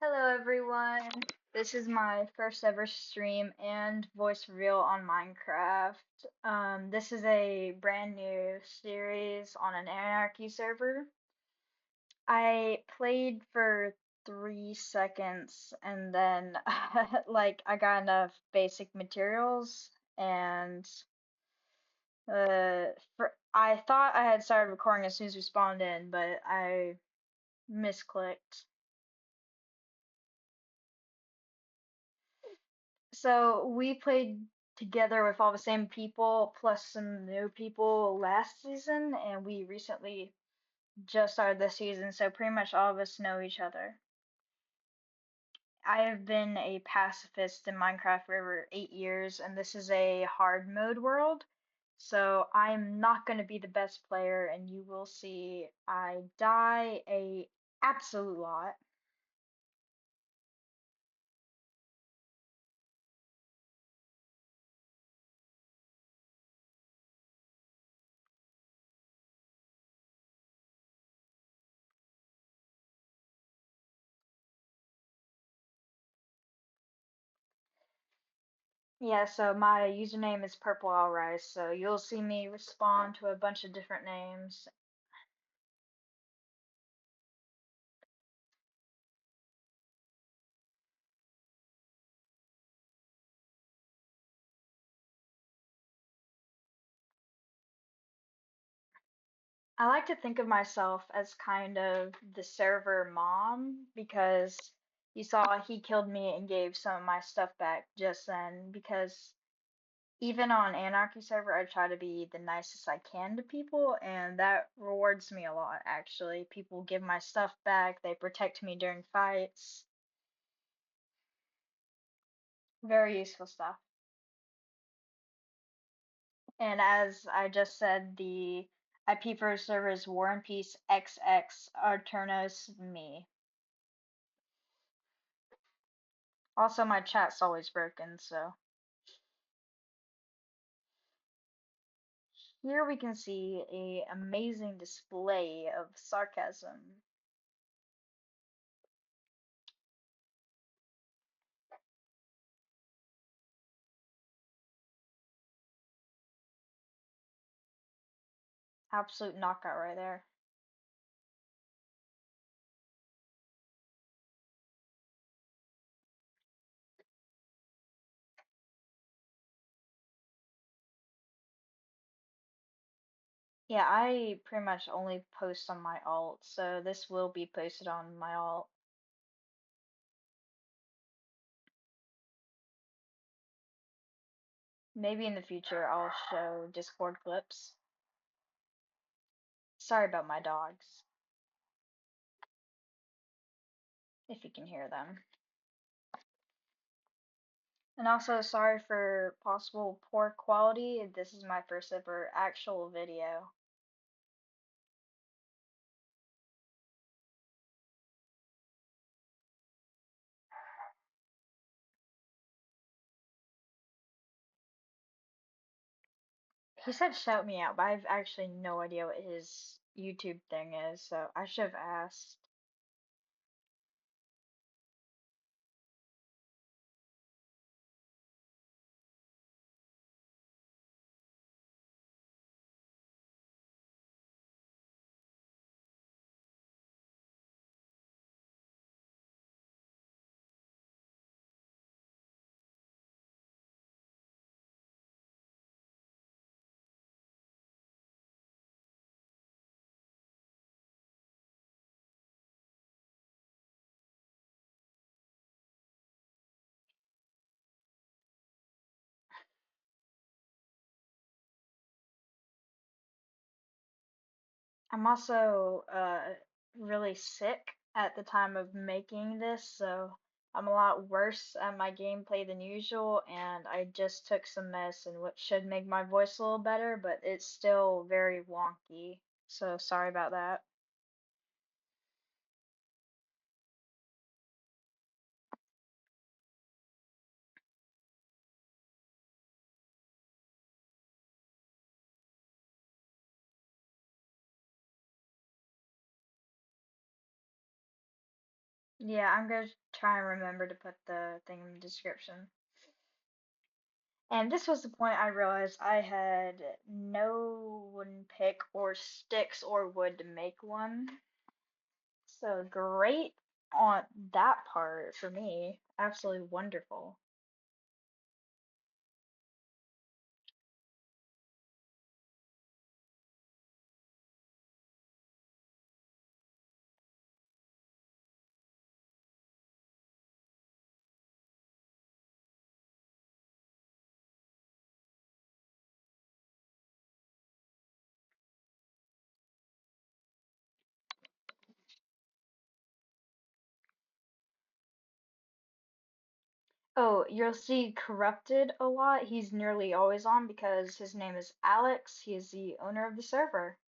Hello everyone. This is my first ever stream and voice reveal on Minecraft. This is a brand new series on an Anarchy server. I played for 3 seconds and then I got enough basic materials and I thought I had started recording as soon as we spawned in, but I misclicked. So we played together with all the same people plus some new people last season, and we recently just started this season, so pretty much all of us know each other. I have been a pacifist in Minecraft for over 8 years, and this is a hard mode world. So I'm not going to be the best player, and you will see I die a absolute lot. Yeah, so my username is Purple Owl Rice, so you'll see me respond to a bunch of different names. I like to think of myself as kind of the server mom because you saw he killed me and gave some of my stuff back just then because even on Anarchy server I try to be the nicest I can to people and that rewards me a lot actually. People give my stuff back, they protect me during fights. Very useful stuff. And as I just said, the IP for the server is War and Peace XX Arturnos me. Also, my chat's always broken, so here we can see a amazing display of sarcasm. Absolute knockout right there. Yeah, I pretty much only post on my alt, so this will be posted on my alt. Maybe in the future I'll show Discord clips. Sorry about my dogs, if you can hear them. And also sorry for possible poor quality. This is my first ever actual video. He said shout me out, but I have actually no idea what his YouTube thing is, so I should have asked. I'm also really sick at the time of making this, so I'm a lot worse at my gameplay than usual, and I just took some medicine, which should make my voice a little better, but it's still very wonky, so sorry about that. Yeah, I'm gonna try and remember to put the thing in the description. And this was the point I realized I had no wooden pick or sticks or wood to make one. So great on that part for me. Absolutely wonderful. Oh, you'll see Corrupted a lot. He's nearly always on because his name is Alex. He is the owner of the server.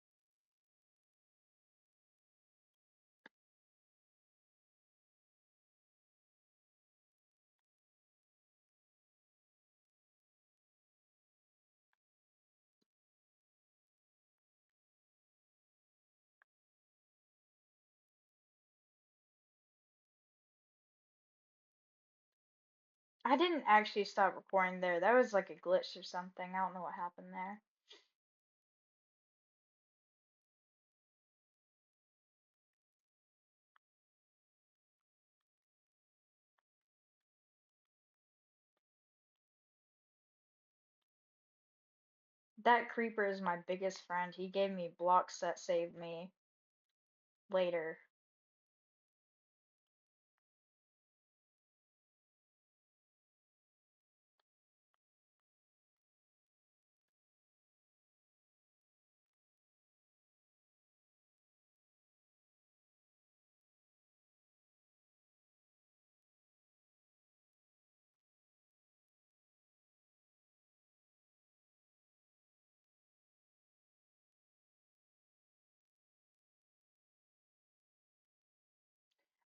I didn't actually stop recording there. That was like a glitch or something. I don't know what happened there. That creeper is my biggest friend. He gave me blocks that saved me later.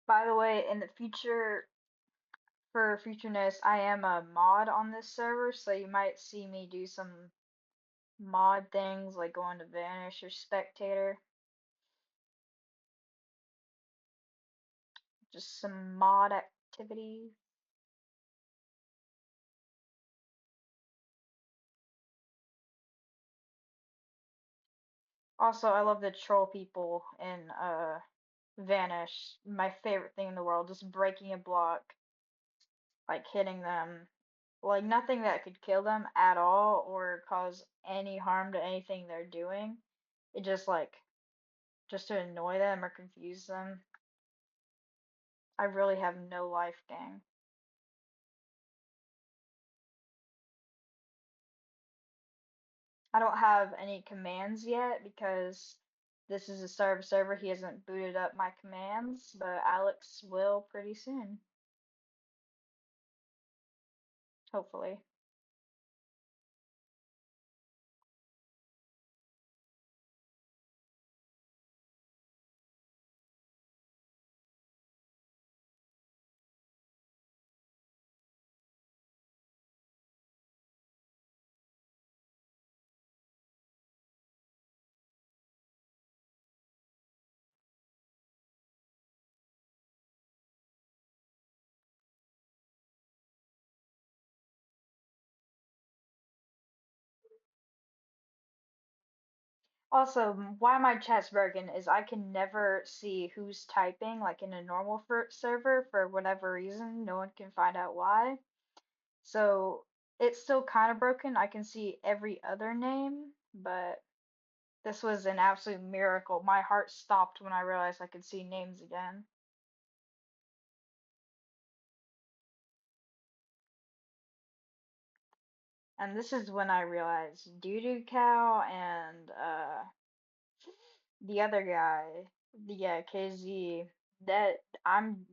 By the way, in the future, for future notice, I am a mod on this server, so you might see me do some mod things like going to Vanish or Spectator. Just some mod activities. Also, I love to troll people in Vanish. My favorite thing in the world, just breaking a block, like hitting them, like nothing that could kill them at all or cause any harm to anything they're doing. It just to annoy them or confuse them. I really have no life, gang. I don't have any commands yet because this is a server. He hasn't booted up my commands, but Alex will pretty soon, hopefully. Also, why my chat's broken is I can never see who's typing, like in a normal server, for whatever reason. No one can find out why. So it's still kind of broken. I can see every other name, but this was an absolute miracle. My heart stopped when I realized I could see names again. And this is when I realized Doo Cow and the other guy, the KZ, that I'm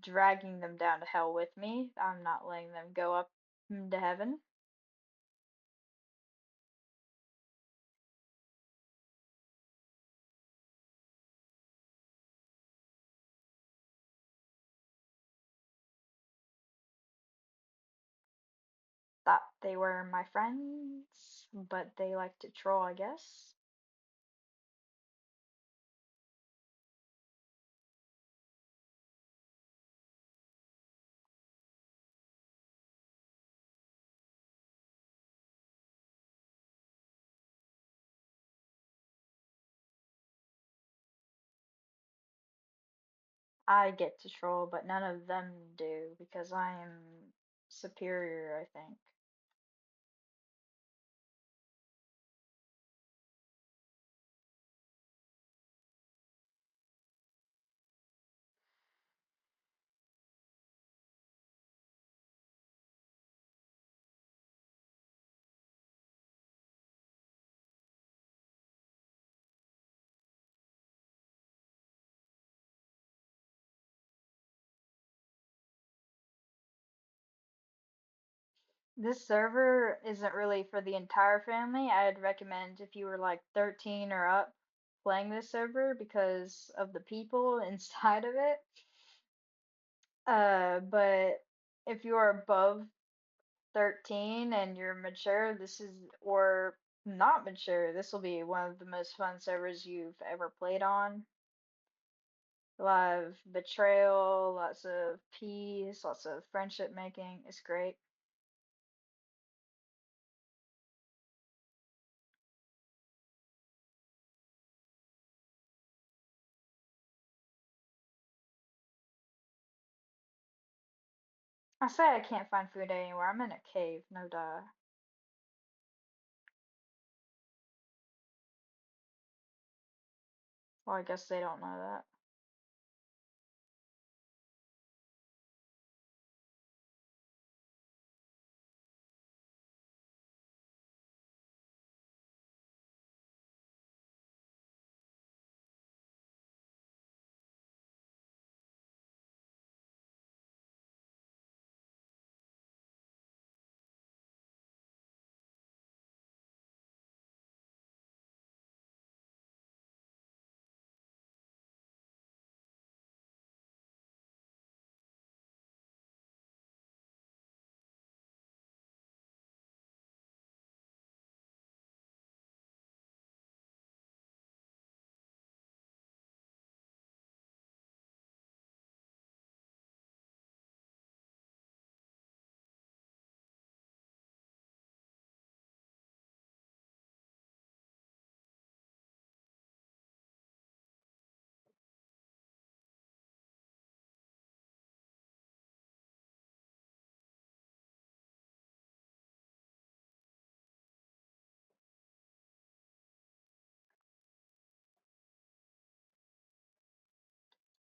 dragging them down to hell with me. I'm not letting them go up to heaven. Thought they were my friends, but they like to troll, I guess. I get to troll, but none of them do because I am superior, I think. This server isn't really for the entire family. I'd recommend if you were like 13 or up playing this server because of the people inside of it. But if you are above 13 and you're mature, this is, or not mature, this will be one of the most fun servers you've ever played on. A lot of betrayal, lots of peace, lots of friendship making. It's great. I say I can't find food anywhere. I'm in a cave, no duh. Well, I guess they don't know that.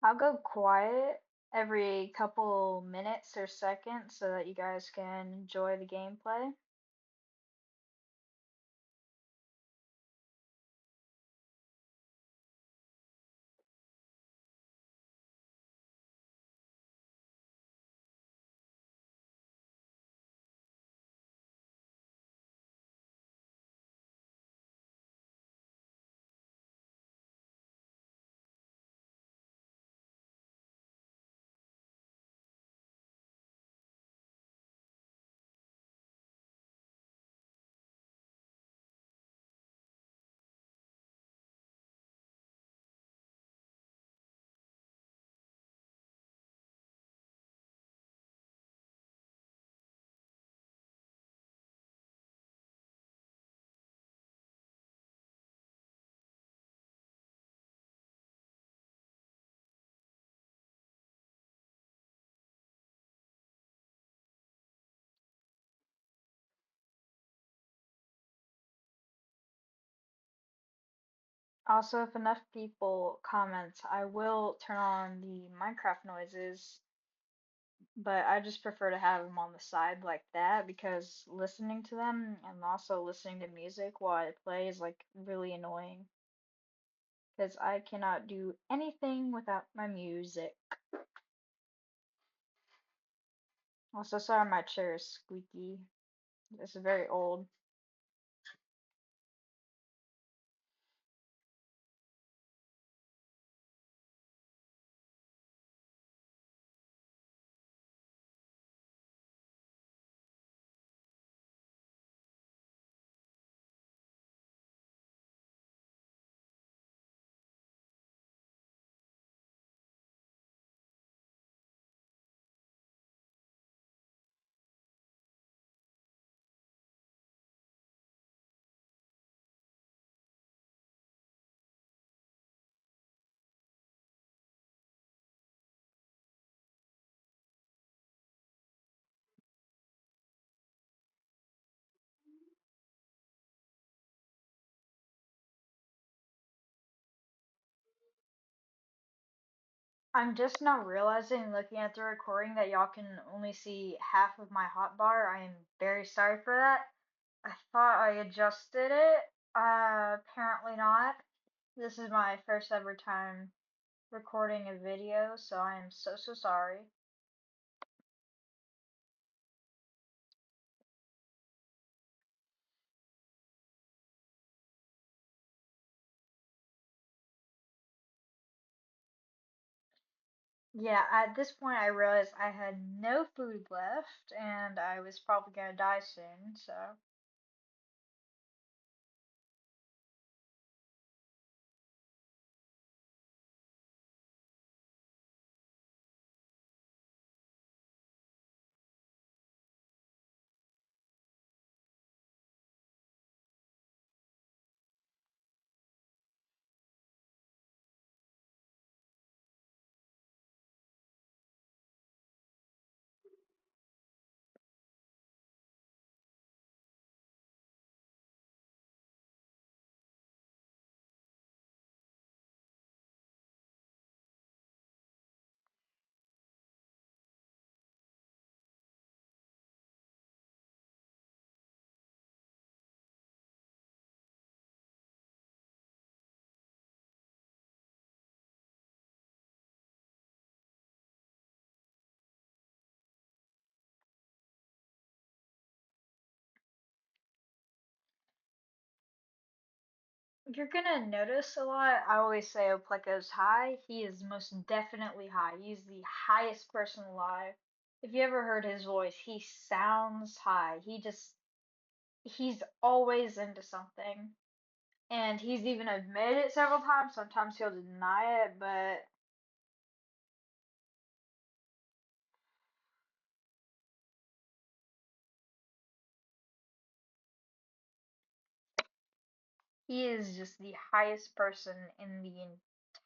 I'll go quiet every couple minutes or seconds so that you guys can enjoy the gameplay. Also, if enough people comment, I will turn on the Minecraft noises, but I just prefer to have them on the side like that because listening to them and also listening to music while I play is like really annoying because I cannot do anything without my music. Also, sorry my chair is squeaky. This is very old. I'm just now realizing, looking at the recording, that y'all can only see half of my hotbar. I am very sorry for that. I thought I adjusted it. Apparently not. This is my first ever time recording a video, so I am so sorry. Yeah, at this point I realized I had no food left and I was probably gonna die soon, so you're gonna notice a lot. I always say Opleko's high. He is most definitely high. He's the highest person alive. If you ever heard his voice, he sounds high. He's always into something. And he's even admitted it several times. Sometimes he'll deny it, but he is just the highest person in the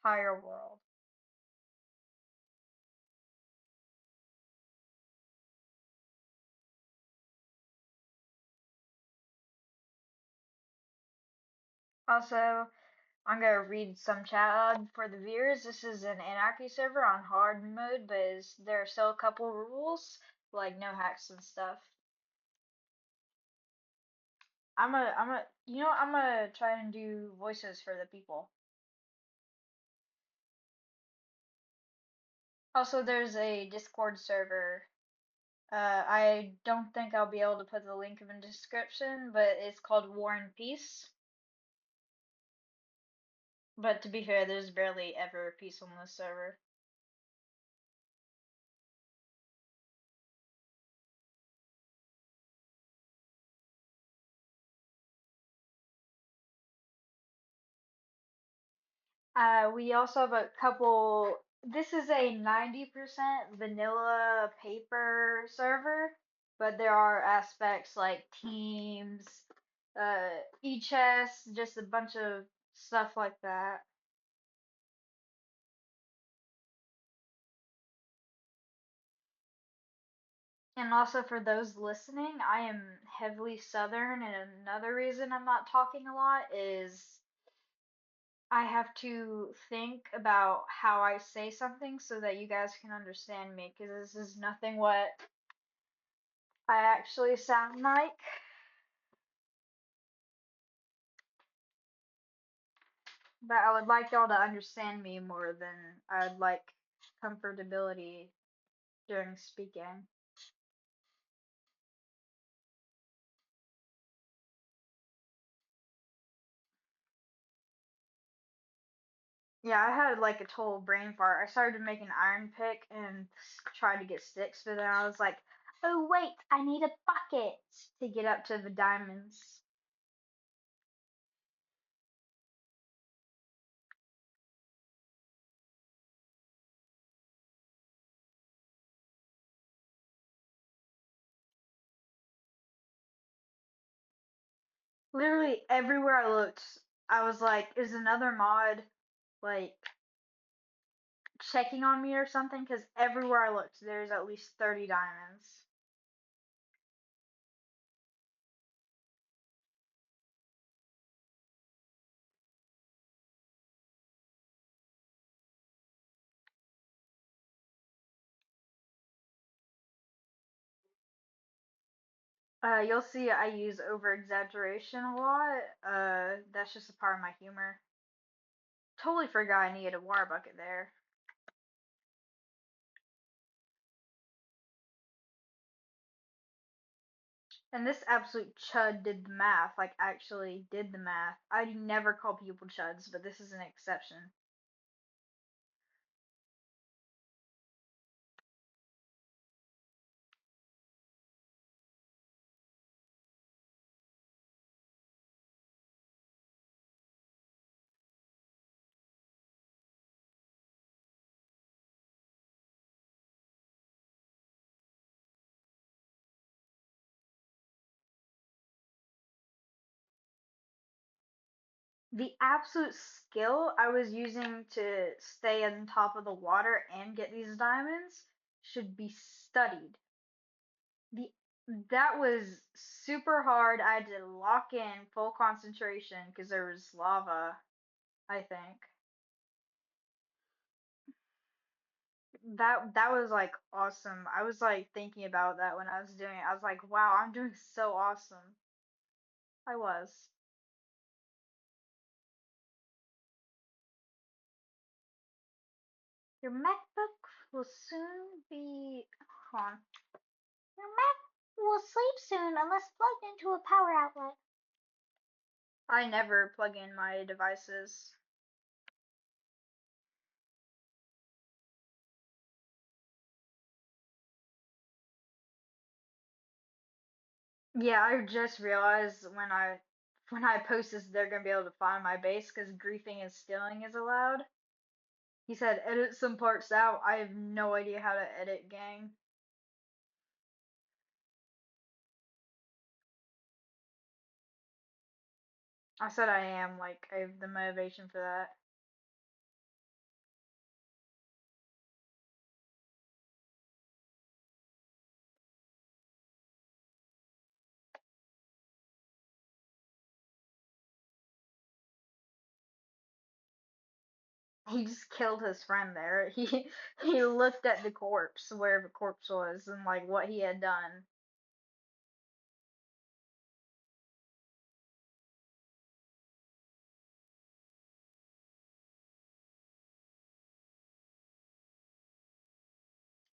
entire world. Also, I'm gonna read some chat for the viewers. This is an anarchy server on hard mode, but there are still a couple rules, like no hacks and stuff. I'm gonna try and do voices for the people. Also, there's a Discord server. I don't think I'll be able to put the link in the description, but it's called War and Peace. But to be fair, there's barely ever peace on this server. We also have a couple. This is a 90% vanilla paper server, but there are aspects like teams, e-chess, just a bunch of stuff like that. And also for those listening, I am heavily Southern, and another reason I'm not talking a lot is I have to think about how I say something so that you guys can understand me, because this is nothing what I actually sound like. But I would like y'all to understand me more than I'd like comfortability during speaking. Yeah, I had like a total brain fart. I started to make an iron pick and tried to get sticks, but then I was like, oh wait, I need a bucket to get up to the diamonds. Literally everywhere I looked, I was like, is another mod like checking on me or something? Because everywhere I looked, there's at least 30 diamonds. You'll see I use over exaggeration a lot. That's just a part of my humor. Totally forgot I needed a water bucket there. And this absolute chud did the math, like actually did the math. I never call people chuds, but this is an exception. The absolute skill I was using to stay on top of the water and get these diamonds should be studied. The that was super hard. I had to lock in full concentration because there was lava, I think. That was like awesome. I was like thinking about that when I was doing it. I was like, wow, I'm doing so awesome. I was. Your MacBook will soon be on. Your Mac will sleep soon unless plugged into a power outlet. I never plug in my devices. Yeah, I just realized when I post this, they're gonna be able to find my base because griefing and stealing is allowed. He said edit some parts out. I have no idea how to edit, gang. I said I am, like, I have the motivation for that. He just killed his friend there. He looked at the corpse, where the corpse was, and like what he had done.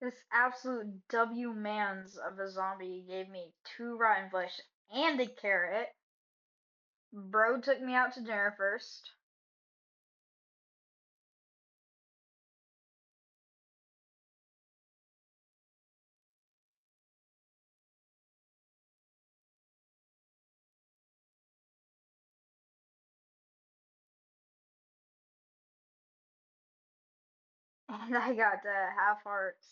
This absolute W mans of a zombie gave me two rotten flesh and a carrot. Bro took me out to dinner first. And I got half hearts.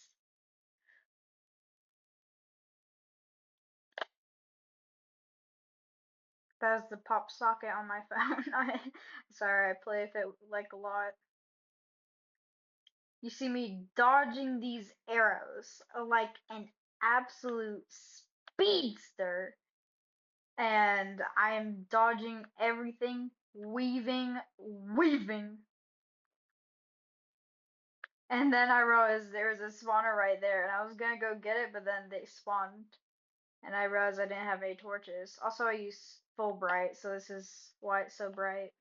That was the pop socket on my phone. Sorry, I play with it like a lot. You see me dodging these arrows like an absolute speedster. And I am dodging everything, weaving, weaving. And then I realized there was a spawner right there, and I was gonna go get it, but then they spawned. And I realized I didn't have any torches. Also, I use full bright, so this is why it's so bright.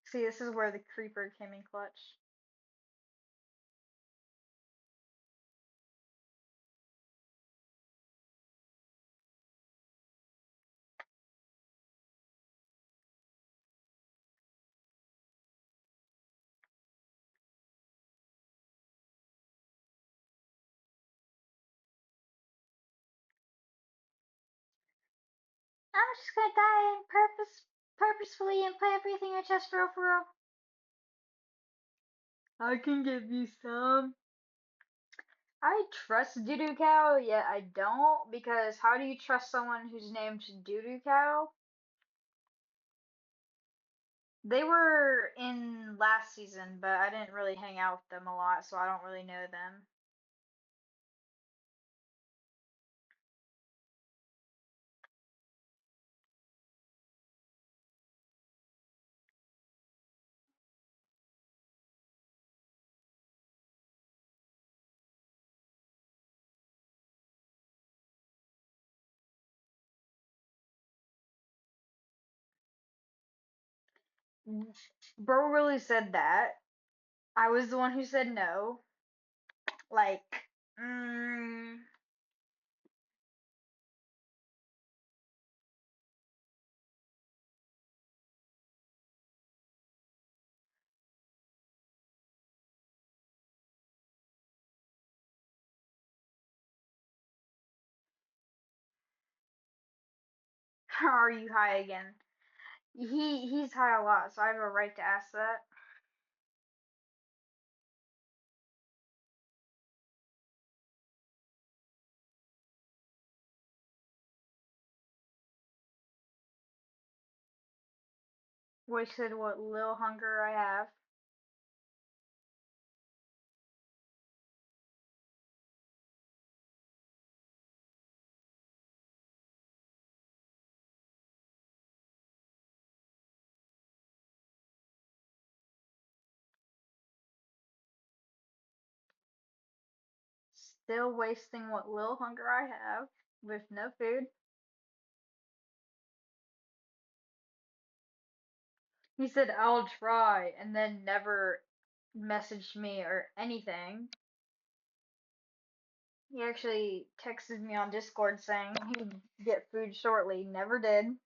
See, this is where the creeper came in clutch. I'm just gonna die and purposefully and play everything I just for real. I can give you some. I trust Doodoo Cow, yet I don't, because how do you trust someone who's named Doodoo Cow? They were in last season, but I didn't really hang out with them a lot, so I don't really know them. Bro really said that. I was the one who said no. Like, mm, are you high again? He's high a lot, so I have a right to ask that. Wasted what little hunger I have. Still wasting what little hunger I have with no food. He said I'll try and then never messaged me or anything. He actually texted me on Discord saying he'd get food shortly. Never did.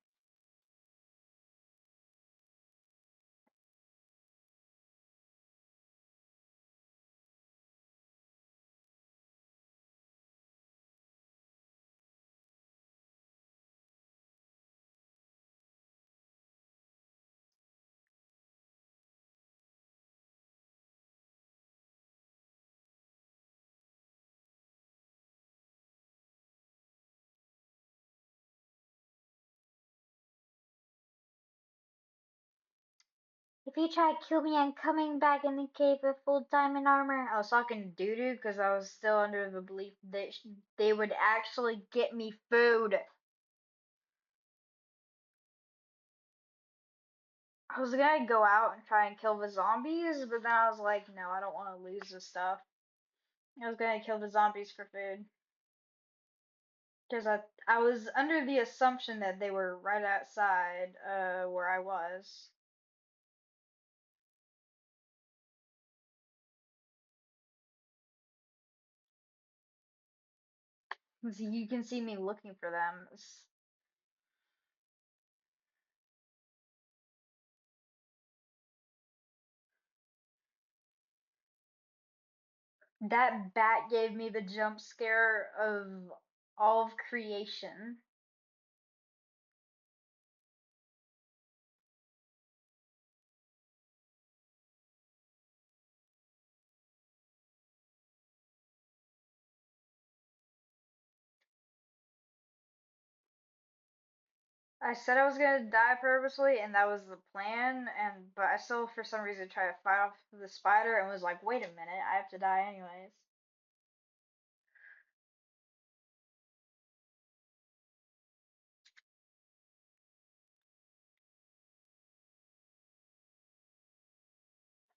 If you try to kill me, I'm coming back in the cave with full diamond armor. I was talking doo doo because I was still under the belief that they would actually get me food. I was gonna go out and try and kill the zombies, but then I was like, no, I don't want to lose this stuff. I was gonna kill the zombies for food because I was under the assumption that they were right outside where I was. 'Cause you can see me looking for them. That bat gave me the jump scare of all of creation. I said I was gonna die purposely, and that was the plan. And but I still, for some reason, tried to fight off the spider and was like, "Wait a minute, I have to die anyways."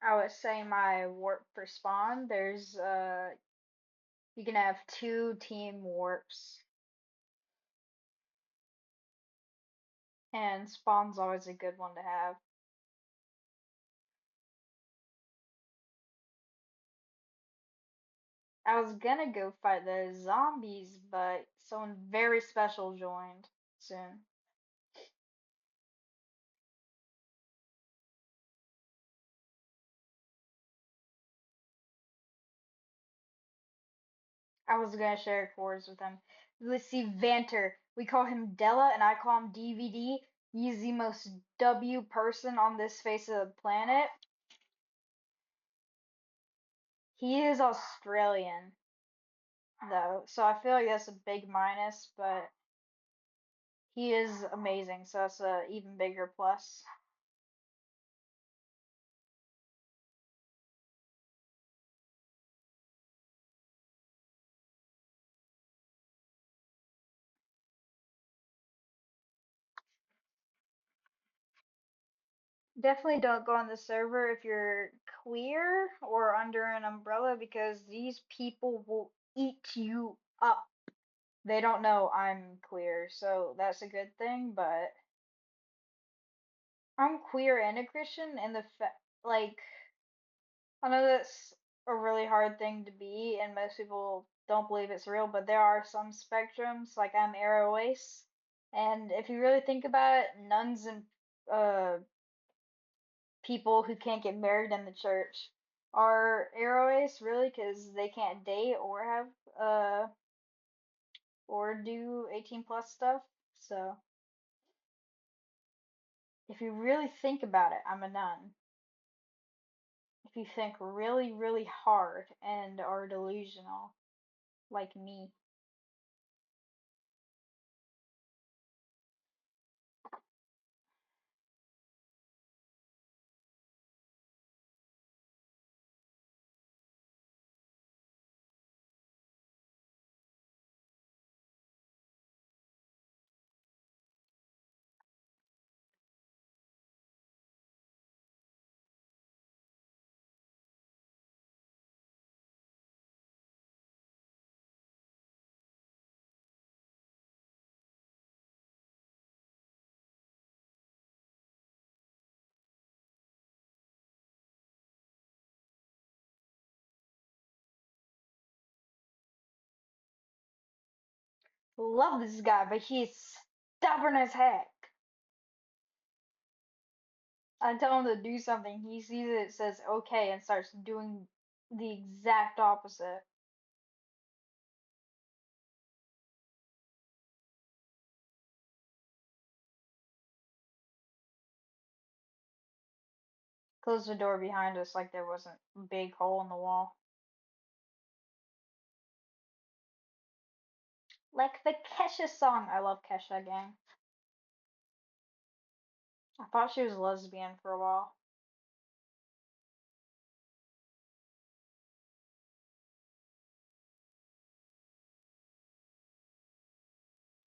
I would say my warp for spawn. There's you can have two team warps, and spawn's always a good one to have. I was gonna go fight the zombies, but someone very special joined soon. I was gonna share chords with him. Let's see, Vanter. We call him Della, and I call him DVD. He's the most W person on this face of the planet. He is Australian, though, so I feel like that's a big minus, but he is amazing, so that's a even bigger plus. Definitely don't go on the server if you're queer or under an umbrella because these people will eat you up. They don't know I'm queer, so that's a good thing, but I'm queer and a Christian, and like I know that's a really hard thing to be, and most people don't believe it's real, but there are some spectrums. Like I'm Aroace, and if you really think about it, nuns and uh people who can't get married in the church are Aroace, really, because they can't date or have or do 18 plus stuff. So if you really think about it, I'm a nun. If you think really, really hard and are delusional, like me. Love this guy, but he's stubborn as heck. I tell him to do something, he sees it, says okay, and starts doing the exact opposite. Closed the door behind us like there wasn't a big hole in the wall. Like the Kesha song. I love Kesha, gang. I thought she was lesbian for a while.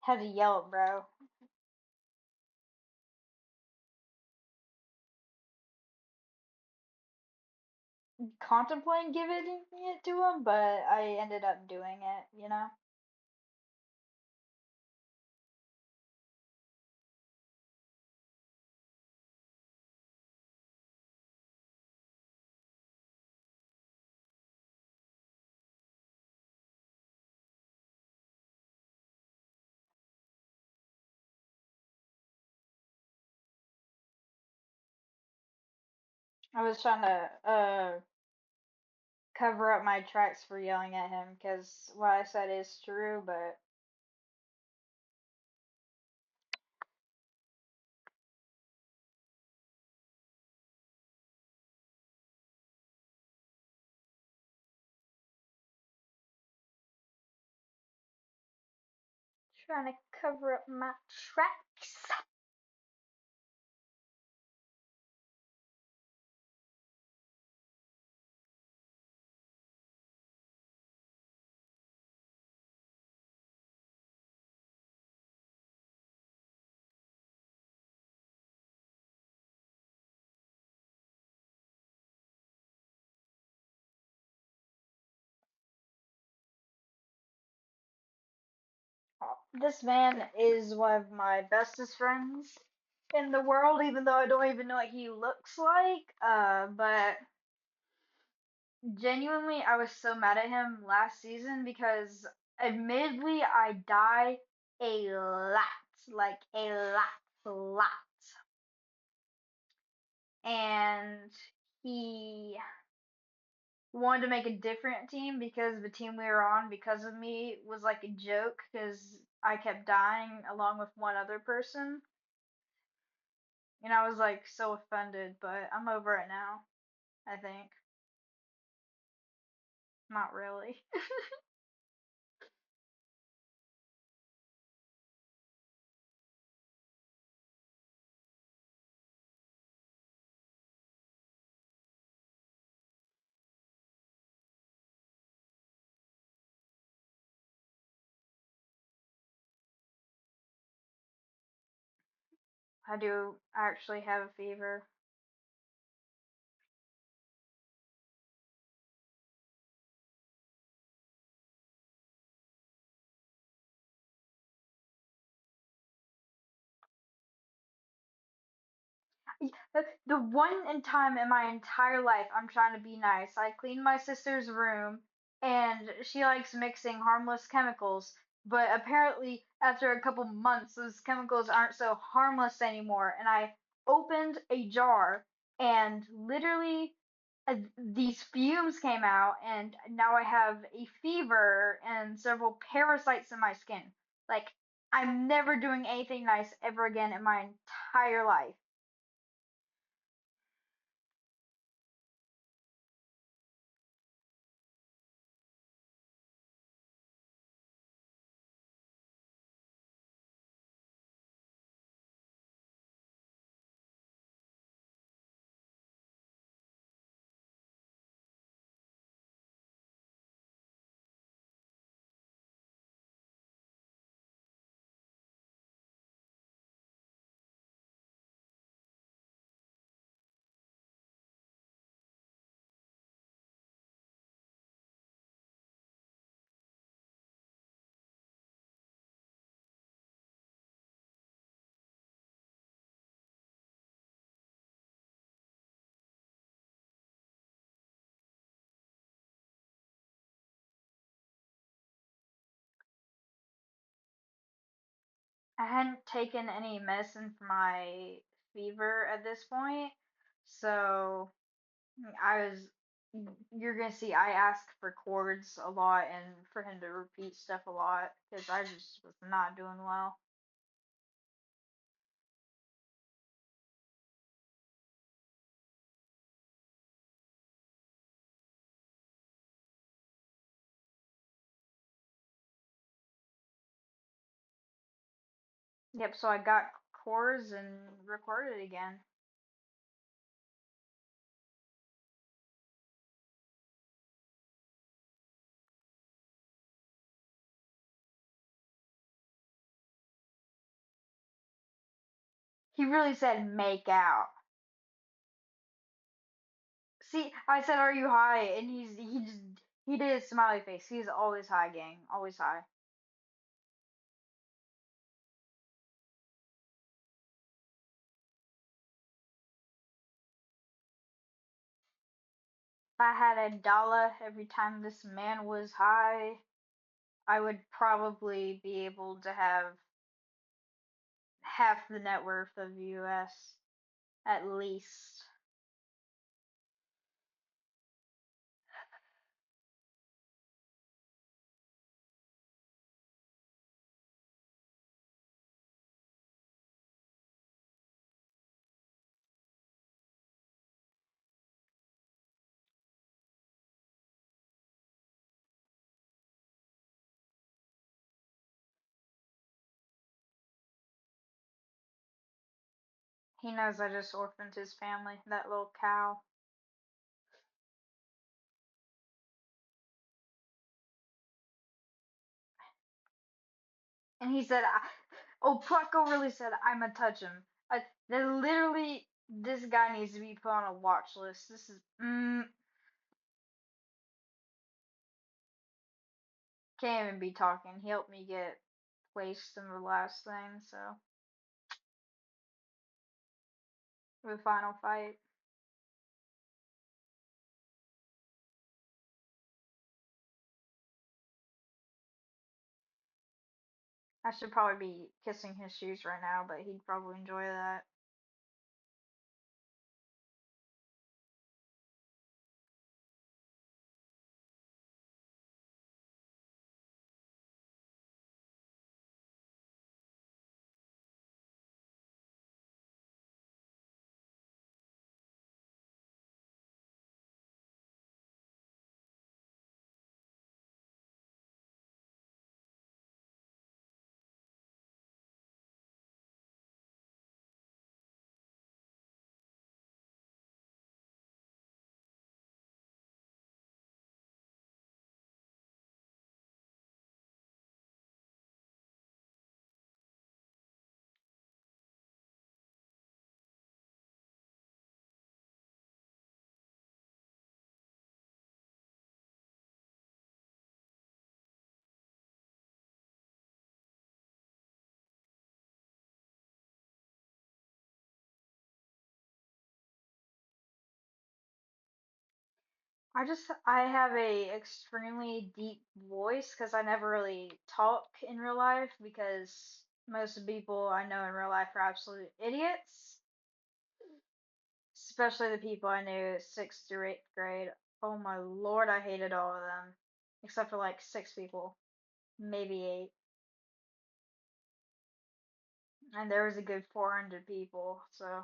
Had to yell it, bro. Contemplating giving it to him, but I ended up doing it. I was trying to cover up my tracks for yelling at him because what I said is true, but trying to cover up my tracks. This man is one of my bestest friends in the world, even though I don't even know what he looks like. But genuinely, I was so mad at him last season because admittedly, I die a lot, like a lot. And he wanted to make a different team because the team we were on, because of me, was like a joke because I kept dying along with one other person. And I was like so offended, but I'm over it now, I think. Not really. I do actually have a fever. The one time in my entire life I'm trying to be nice. I cleaned my sister's room and she likes mixing harmless chemicals, but apparently after a couple months those chemicals aren't so harmless anymore. And I opened a jar and literally these fumes came out and now I have a fever and several parasites in my skin. Like I'm never doing anything nice ever again in my entire life. I hadn't taken any medicine for my fever at this point, so I was. You're gonna see I ask for cords a lot and for him to repeat stuff a lot because I just was not doing well. Yep, so I got cords and recorded again. He really said make out. See, I said, "Are you high?" And he did a smiley face. He's always high, gang, always high. If I had a dollar every time this man was high, I would probably be able to have half the net worth of US at least. He knows I just orphaned his family, that little cow. And he said, "Oh, Plucko really said I'ma touch him." That literally, this guy needs to be put on a watch list. This is, can't even be talking. He helped me get placed in the last thing, so the final fight. I should probably be kissing his shoes right now, but he'd probably enjoy that. I have a extremely deep voice because I never really talk in real life because most of the people I know in real life are absolute idiots, especially the people I knew sixth through eighth grade. Oh my lord, I hated all of them except for like six people, maybe eight, and there was a good 400 people. So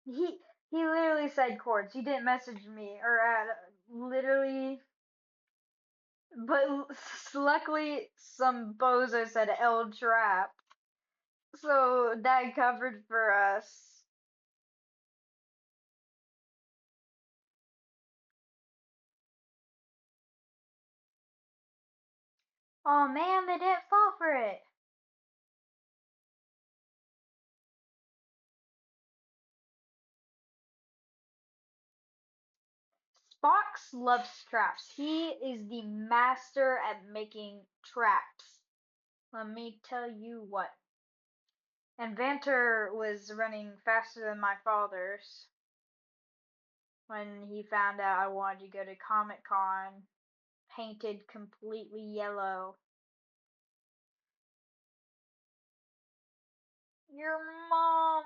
he he literally said chords. He didn't message me or literally. But luckily, some bozo said L trap, so that covered for us. Oh man, they didn't fall for it. Spox loves traps. He is the master at making traps. Let me tell you what. And Vanter was running faster than my father's when he found out I wanted to go to Comic Con, painted completely yellow. Your mom.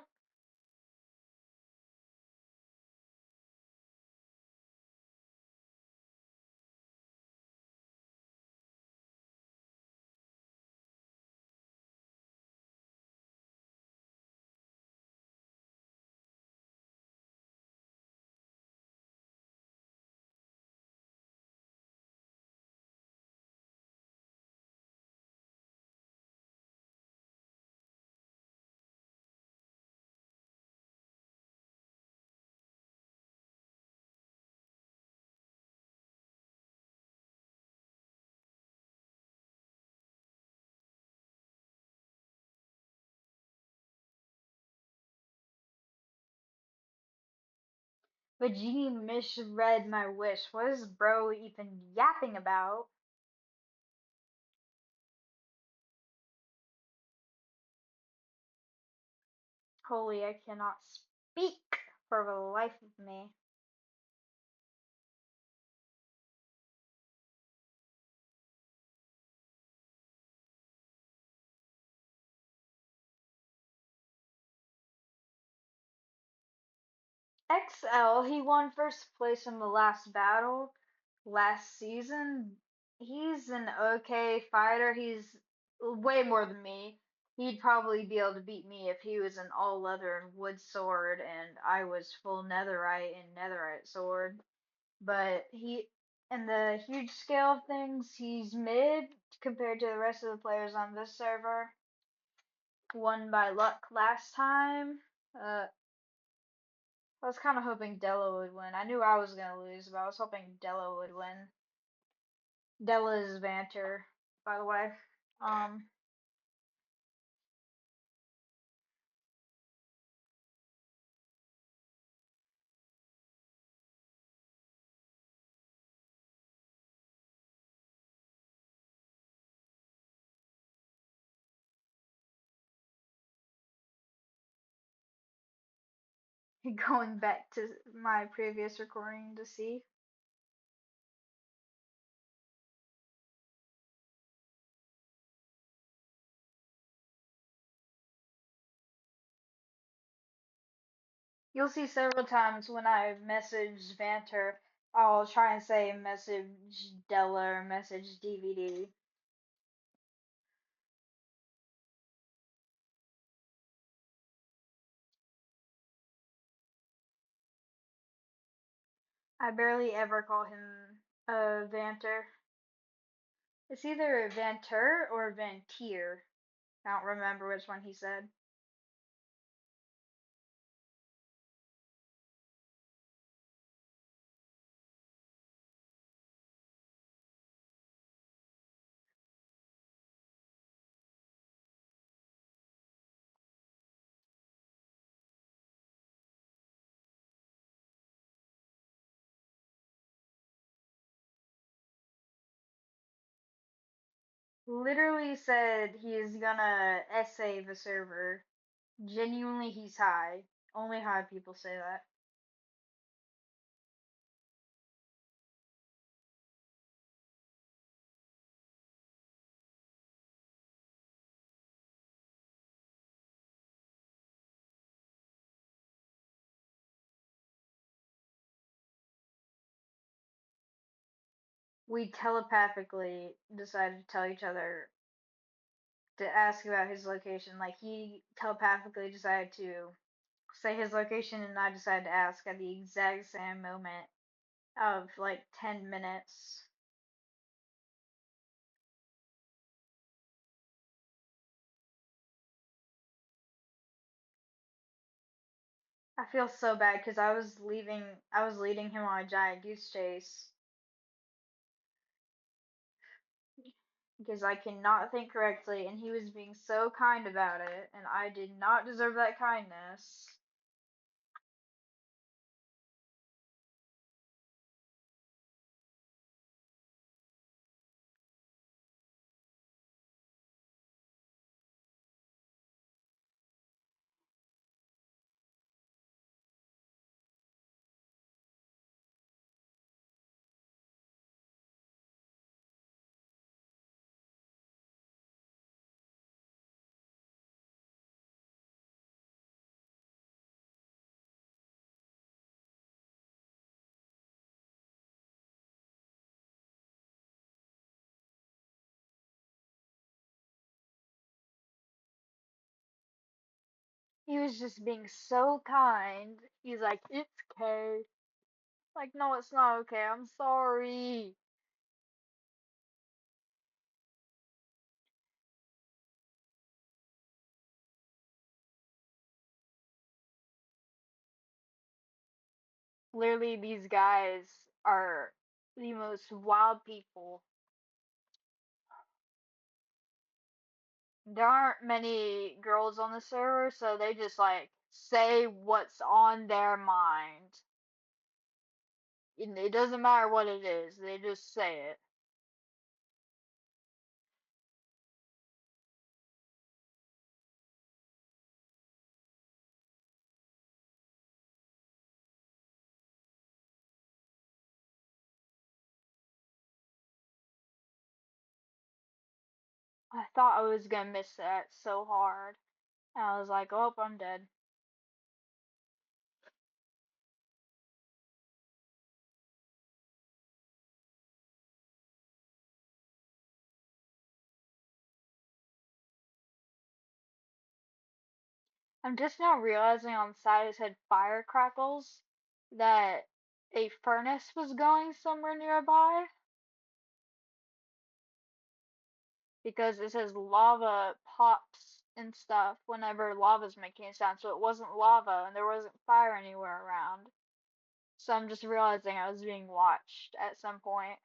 But Genie misread my wish. What is bro even yapping about? Holy, I cannot speak for the life of me. XL, he won first place in the last battle last season. He's an okay fighter. He's way more than me. He'd probably be able to beat me if he was an all leather and wood sword and I was full netherite and netherite sword. But in the huge scale of things, he's mid compared to the rest of the players on this server. Won by luck last time. I was kind of hoping Della would win. I knew I was gonna lose, but I was hoping Della would win. Della is Vanter, by the way. Um, going back to my previous recording to see. You'll see several times when I message Vanter, I'll try and say message Della or message DVD. I barely ever call him Vanter. It's either Vanter or Vantier. I don't remember which one he said. Literally said he is gonna essay the server. Genuinely, he's high. Only high people say that. We telepathically decided to tell each other to ask about his location. Like he telepathically decided to say his location, and I decided to ask at the exact same moment of like 10 minutes. I feel so bad because I was leading him on a giant goose chase because I cannot think correctly, and he was being so kind about it, and I did not deserve that kindness. He was just being so kind. He's like, "It's okay." Like, no, it's not okay. I'm sorry. Literally, these guys are the most wild people. There aren't many girls on the server, so they just like say what's on their mind. It doesn't matter what it is, they just say it. I thought I was gonna miss that so hard. And I was like, oh, I'm dead. I'm just now realizing on the side it said fire crackles that a furnace was going somewhere nearby because it says lava pops and stuff whenever lava's making a sound. So it wasn't lava and there wasn't fire anywhere around. So I'm just realizing I was being watched at some point.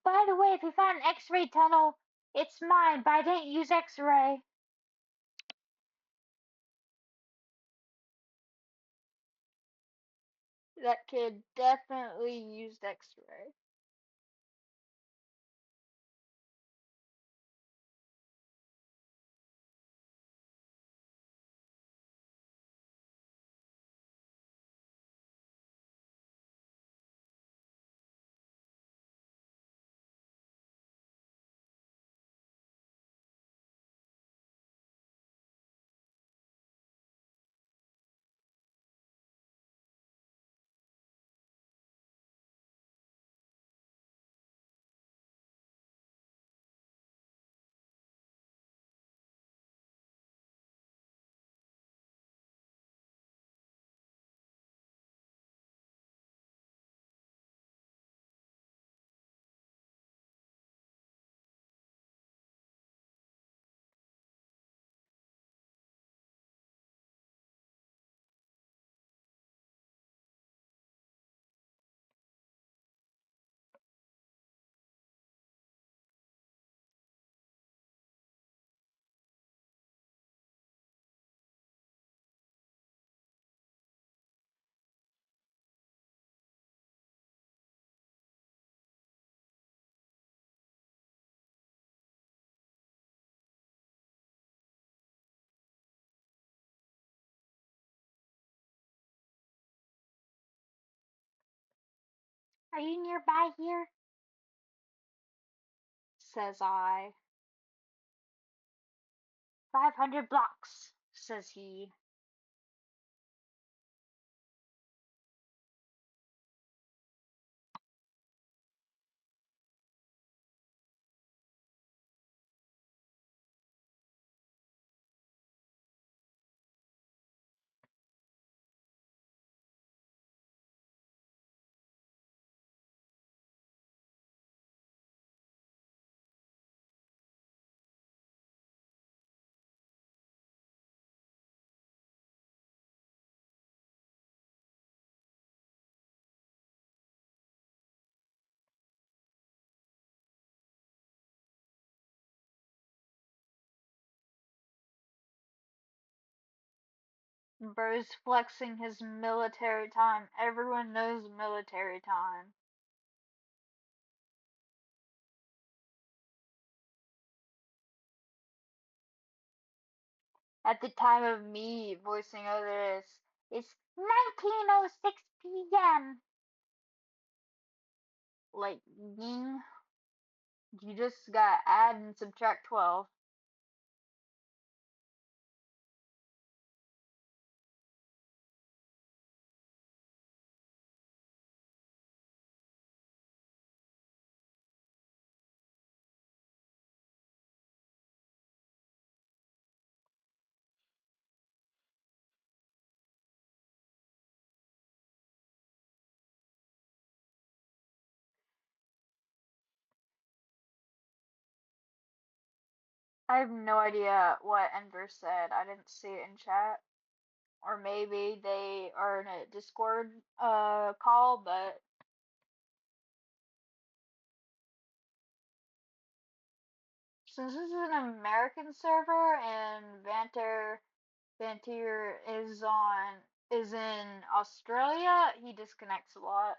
By the way, if you found an X-ray tunnel, it's mine, but I didn't use X-ray. That kid definitely used X-ray. Are you nearby here? Says I. 500 blocks, says he. Bro's flexing his military time. Everyone knows military time. At the time of me voicing over this, it's 19:06 p.m. Like, ying. You just gotta add and subtract 12. I have no idea what Enver said. I didn't see it in chat. Or maybe they are in a Discord call, but since this is an American server and Vantir is in Australia, he disconnects a lot.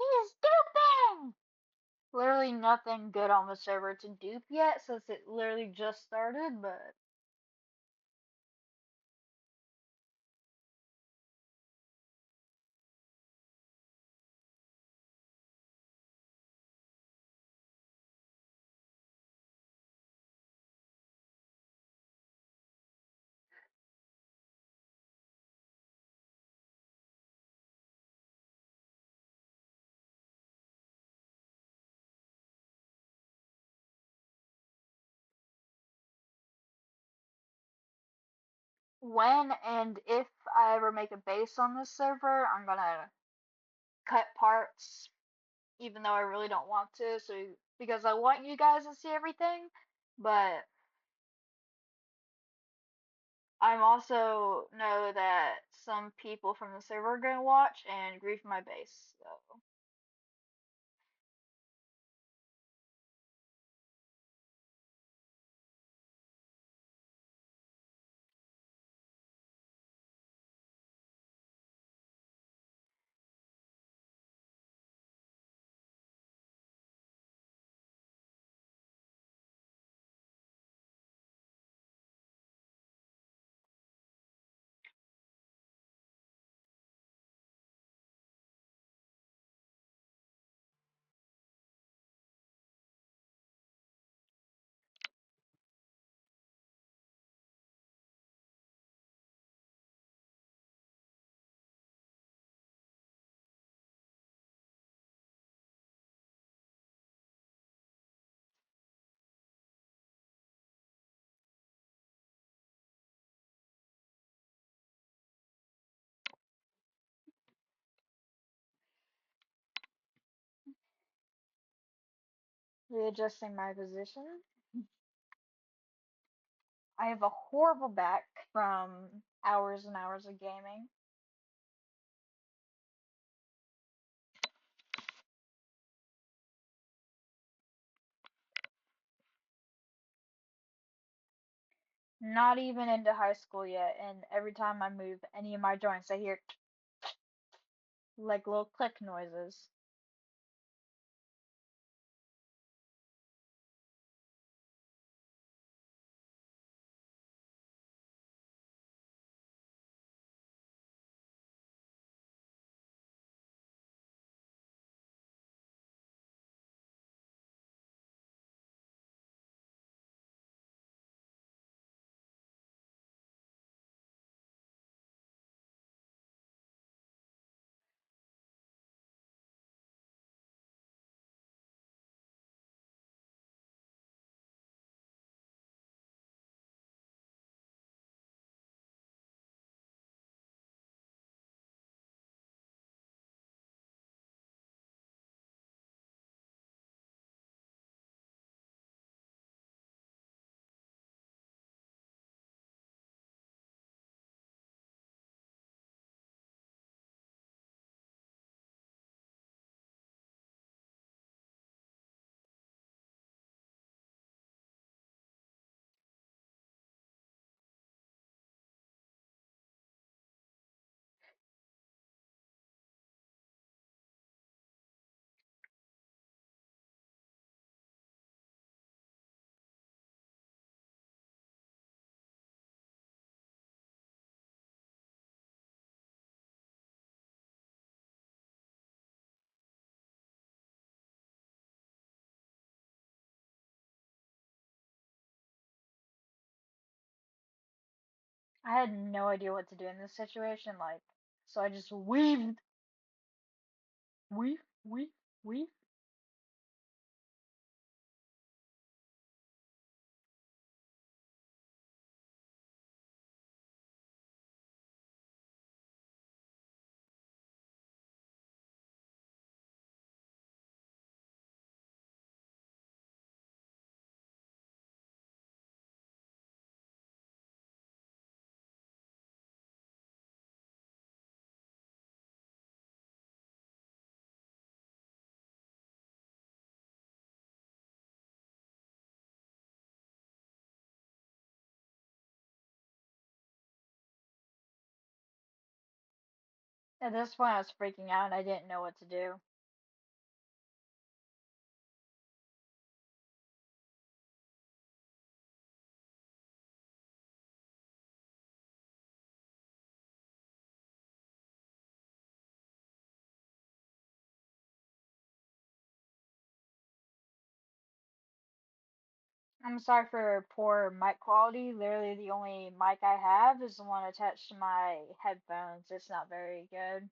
He's duping! Literally nothing good on the server to dupe yet since it literally just started, but when and if I ever make a base on this server, I'm gonna cut parts, even though I really don't want to, so because I want you guys to see everything, but I'm also know that some people from the server are gonna watch and grief my base. So readjusting my position. I have a horrible back from hours and hours of gaming. Not even into high school yet, and every time I move any of my joints, I hear like little click noises. I had no idea what to do in this situation, like, so I just weaved, weave, weave, weave. At this point, I was freaking out and I didn't know what to do. I'm sorry for poor mic quality. Literally, the only mic I have is the one attached to my headphones. It's not very good.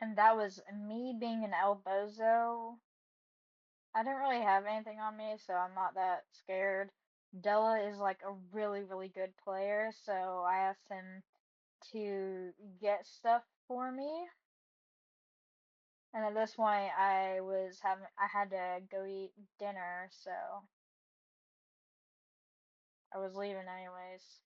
And that was me being an El Bozo. I didn't really have anything on me, so I'm not that scared. Della is like a really, really good player, so I asked him to get stuff for me. And at this point, I had to go eat dinner, so I was leaving anyways.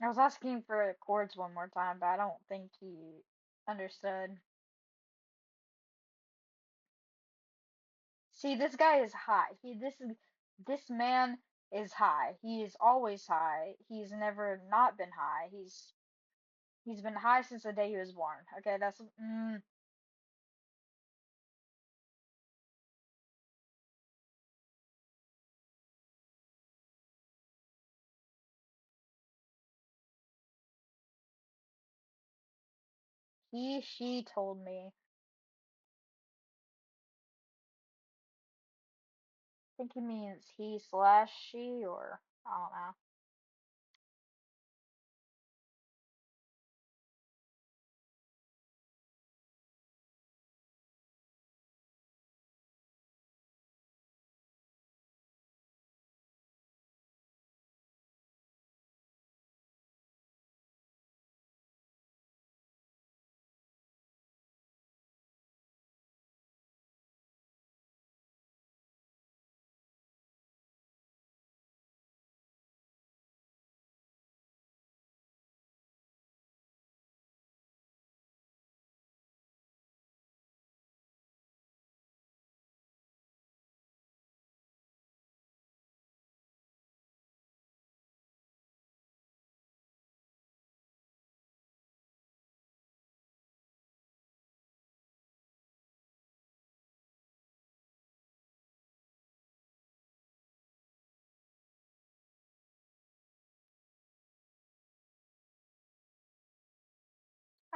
I was asking for chords one more time, but I don't think he understood. See, this guy is high. This man is high. He is always high. He's never not been high. He's been high since the day he was born. Okay, that's she told me. think he means he slash she, or I don't know.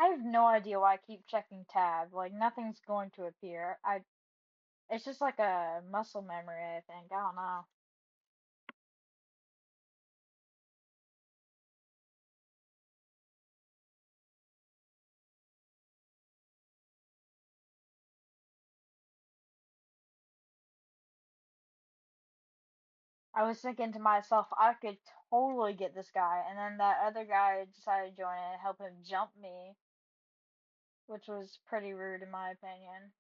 I have no idea why I keep checking tab. Like nothing's going to appear. It's just like a muscle memory, I think. I don't know. I was thinking to myself, I could totally get this guy, and then that other guy decided to join and help him jump me, which was pretty rude in my opinion.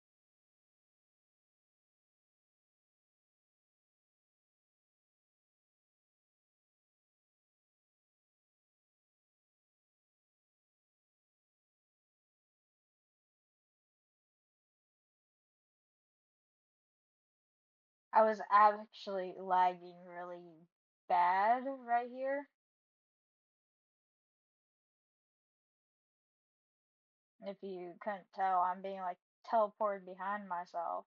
I was actually lagging really bad right here. If you couldn't tell, I'm being like teleported behind myself.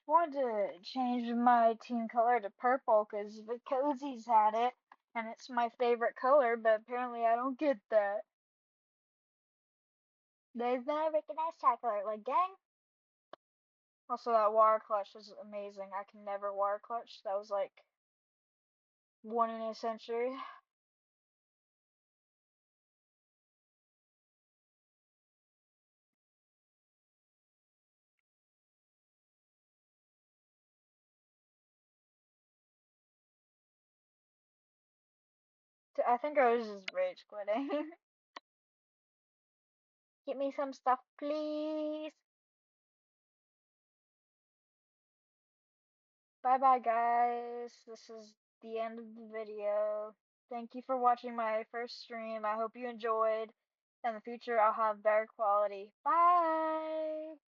I wanted to change my team color to purple because the cozies had it, and it's my favorite color, but apparently I don't get that. There's not a recognized tag color, like gang. Also, that water clutch was amazing. I can never water clutch. That was like one in a century. I think I was just rage quitting. Get me some stuff, please. Bye bye, guys. This is the end of the video. Thank you for watching my first stream. I hope you enjoyed. In the future, I'll have better quality. Bye!